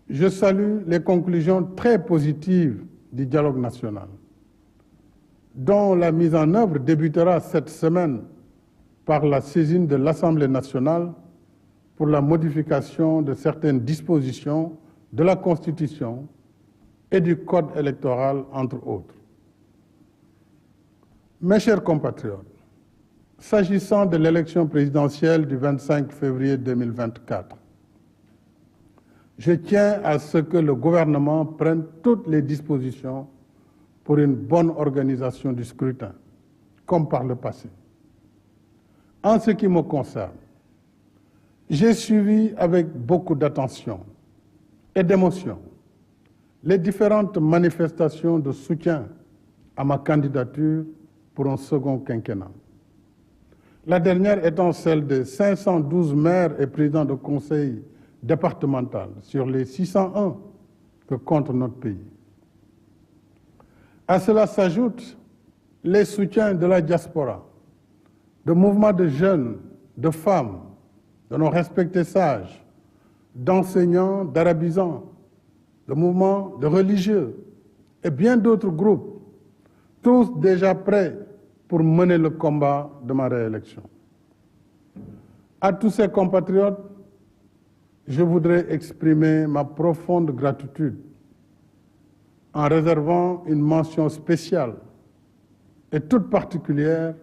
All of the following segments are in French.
Je salue les conclusions très positives du dialogue national, dont la mise en œuvre débutera cette semaine par la saisine de l'Assemblée nationale pour la modification de certaines dispositions de la Constitution et du Code électoral, entre autres. Mes chers compatriotes, s'agissant de l'élection présidentielle du 25 février 2024, je tiens à ce que le gouvernement prenne toutes les dispositions pour une bonne organisation du scrutin, comme par le passé. En ce qui me concerne, j'ai suivi avec beaucoup d'attention et d'émotion les différentes manifestations de soutien à ma candidature pour un second quinquennat. La dernière étant celle de 512 maires et présidents de conseil départemental sur les 601 que compte notre pays. À cela s'ajoutent les soutiens de la diaspora, de mouvements de jeunes, de femmes, de nos respectés sages, d'enseignants, d'arabisants, de mouvements de religieux et bien d'autres groupes, tous déjà prêts pour mener le combat de ma réélection. À tous ces compatriotes, je voudrais exprimer ma profonde gratitude en réservant une mention spéciale et toute particulière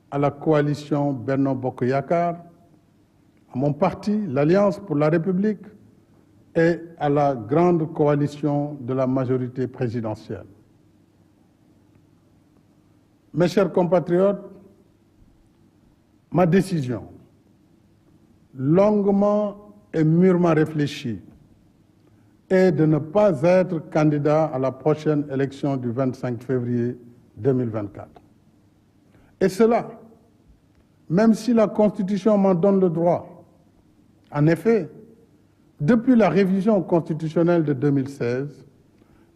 à la coalition Benno Bokk Yakaar, à mon parti, l'Alliance pour la République, et à la grande coalition de la majorité présidentielle. Mes chers compatriotes, ma décision, longuement et mûrement réfléchie, est de ne pas être candidat à la prochaine élection du 25 février 2024. Et cela, même si la Constitution m'en donne le droit. En effet, depuis la révision constitutionnelle de 2016,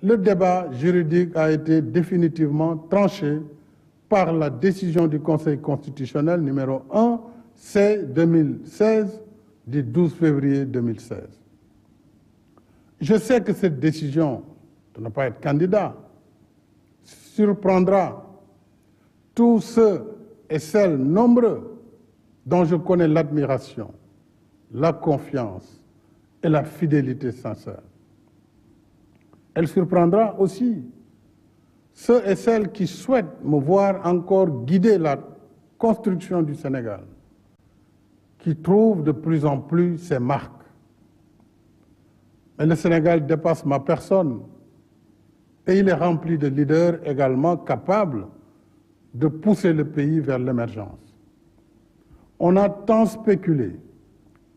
le débat juridique a été définitivement tranché par la décision du Conseil constitutionnel numéro 1 C-2016 du 12 février 2016. Je sais que cette décision de ne pas être candidat surprendra tous ceux et celles nombreux dont je connais l'admiration, la confiance et la fidélité sincère. Elle surprendra aussi ceux et celles qui souhaitent me voir encore guider la construction du Sénégal, qui trouvent de plus en plus ses marques. Mais le Sénégal dépasse ma personne et il est rempli de leaders également capables de pousser le pays vers l'émergence. On a tant spéculé,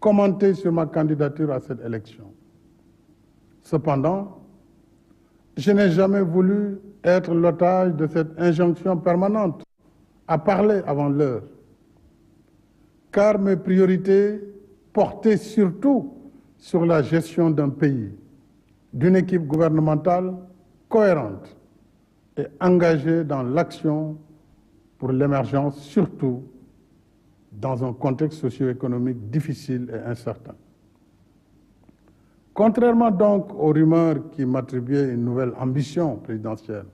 commenté sur ma candidature à cette élection. Cependant, je n'ai jamais voulu être l'otage de cette injonction permanente à parler avant l'heure, car mes priorités portaient surtout sur la gestion d'un pays, d'une équipe gouvernementale cohérente et engagée dans l'action pour l'émergence, surtout dans un contexte socio-économique difficile et incertain. Contrairement donc aux rumeurs qui m'attribuaient une nouvelle ambition présidentielle,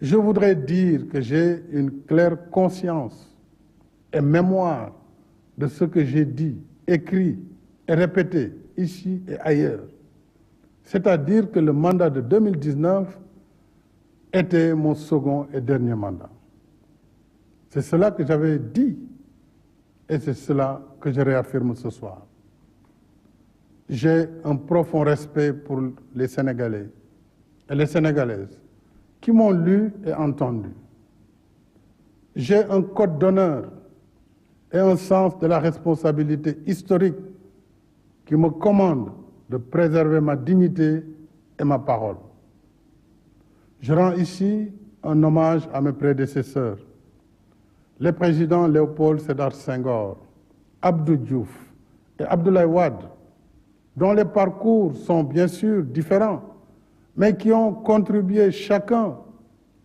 je voudrais dire que j'ai une claire conscience et mémoire de ce que j'ai dit, écrit et répété ici et ailleurs. C'est-à-dire que le mandat de 2019 était mon second et dernier mandat. C'est cela que j'avais dit et c'est cela que je réaffirme ce soir. J'ai un profond respect pour les Sénégalais et les Sénégalaises qui m'ont lu et entendu. J'ai un code d'honneur et un sens de la responsabilité historique qui me commande de préserver ma dignité et ma parole. Je rends ici un hommage à mes prédécesseurs, les présidents Léopold Sédar Senghor, Abdou Diouf et Abdoulaye Wade, dont les parcours sont bien sûr différents, mais qui ont contribué chacun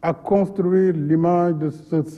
à construire l'image de ce